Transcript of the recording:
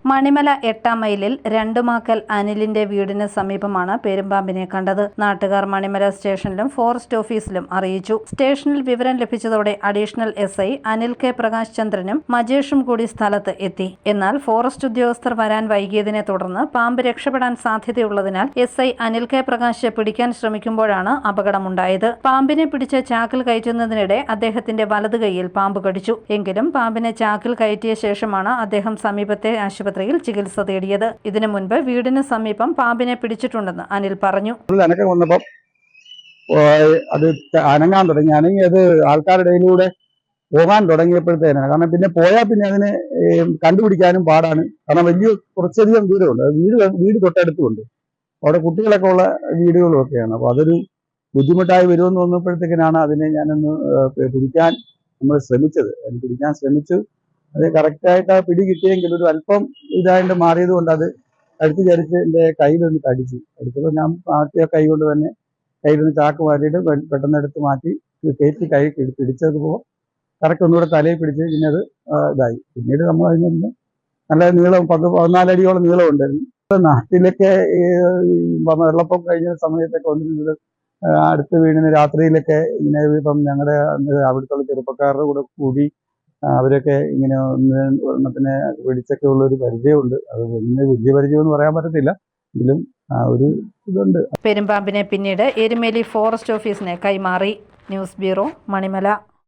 മണിമല 8-ാം മൈലിൽ രണ്ടുമാക്കൽ അനിലിന്റെ വീടിന് സമീപമാണ് പെരുമ്പാമ്പിനെ കണ്ടത്. നാട്ടുകാർ മണിമല സ്റ്റേഷനിലും ഫോറസ്റ്റ് ഓഫീസിലും അറിയിച്ചു. സ്റ്റേഷനിൽ വിവരം ലഭിച്ചതോടെ additional SI Anil K Prakash ചന്ദ്രനും മജേഷും കൂടി സ്ഥലത്ത് എത്തി. എന്നാൽ ഫോറസ്റ്റ് ഉദ്യോഗസ്ഥർ വരാൻ വൈകിയതിനെ തുടർന്ന് പാമ്പ് രക്ഷപ്പെടാൻ സാധ്യതയുള്ളതിനാൽ SI അനിൽ കെ പ്രകാശ് പിടിക്കാൻ ശ്രമിക്കുമ്പോഴാണ് അപകടമുണ്ടായത്. പാമ്പിനെ പിടിച്ച് ചാക്കിൽ കയറ്റുന്നതിനിടെ അദ്ദേഹത്തിന്റെ വലത് കൈയിൽ പാമ്പ് കടിച്ചു. എങ്കിലും പാമ്പിനെ ചാക്കിൽ കയറ്റിയ ശേഷമാണ് അദ്ദേഹം സമീപത്തെ ആശുപത്രിയിൽ ചികിത്സ തേടിയത്. ഇതിനു മുൻപ് വീടിന് സമീപം പാമ്പിനെ പിടിച്ചിട്ടുണ്ടെന്ന് അനിൽ പറഞ്ഞു. അത് അനങ്ങാൻ തുടങ്ങി. അനങ്ങിയത് ആൾക്കാരുടെ ഇടയിലൂടെ പോകാൻ തുടങ്ങിയപ്പോഴത്തേനാണ്. കാരണം പിന്നെ പോയാൽ പിന്നെ അതിനെ കണ്ടുപിടിക്കാനും പാടാണ്. കാരണം കുറച്ചധികം ദൂരമുണ്ട്. വീട് തൊട്ടടുത്തുമുണ്ട്. അവിടെ കുട്ടികളൊക്കെ ഉള്ള വീടുകളും ഒക്കെയാണ്. അപ്പോൾ അതൊരു ബുദ്ധിമുട്ടായി വരുമെന്ന് തോന്നുമ്പോഴത്തേക്കിനാണ് അതിനെ ഞാനൊന്ന് പിടിക്കാൻ നമ്മൾ ശ്രമിച്ചത്. പിടിക്കാൻ ശ്രമിച്ചു. അത് കറക്റ്റായിട്ട് ആ പിടി കിട്ടിയെങ്കിൽ ഒരു അല്പം ഇതായിട്ട് മാറിയത് കൊണ്ട് അത് കഴുത്തി ചരിച്ച് എൻ്റെ കയ്യിലൊന്ന് കടിച്ചപ്പോൾ ഞാൻ മാറ്റിയ കൈ കൊണ്ട് തന്നെ കയ്യിലൊന്ന് ചാക്ക് മാറ്റിയിട്ട് പെട്ടെന്ന് എടുത്ത് മാറ്റി കയറ്റി കൈ പിടിച്ചതുപോലെ കറക്റ്റ് ഒന്നുകൂടെ തലയിൽ പിടിച്ച് പിന്നെ അത് ഇതായി. പിന്നീട് നമ്മൾ അതിൽ നിന്ന് നല്ല നീളം 14 അടിയോളം നീളം ഉണ്ടായിരുന്നു. നാട്ടിലൊക്കെ വെള്ളപ്പൊക്കം കഴിഞ്ഞ സമയത്തൊക്കെ വന്നിരുന്നത് അടുത്ത വീടിന് രാത്രിയിലൊക്കെ ഇങ്ങനെ ഇപ്പം ഞങ്ങളുടെ അവിടുത്തെ ചെറുപ്പക്കാരുടെ കൂടെ കൂടി അവരൊക്കെ ഇങ്ങനെ ഒരെണ്ണത്തിനെ പിടിച്ചൊക്കെ ഉള്ളൊരു പരിചയമുണ്ട്. അത് വലിയ പരിചയം എന്ന് പറയാൻ പറ്റത്തില്ല. എങ്കിലും ഒരു ഇതുണ്ട്. പെരുമ്പാമ്പിനെ പിന്നീട് എരുമേലി ഫോറസ്റ്റ് ഓഫീസിന് കൈമാറി. News bureau, Manimala.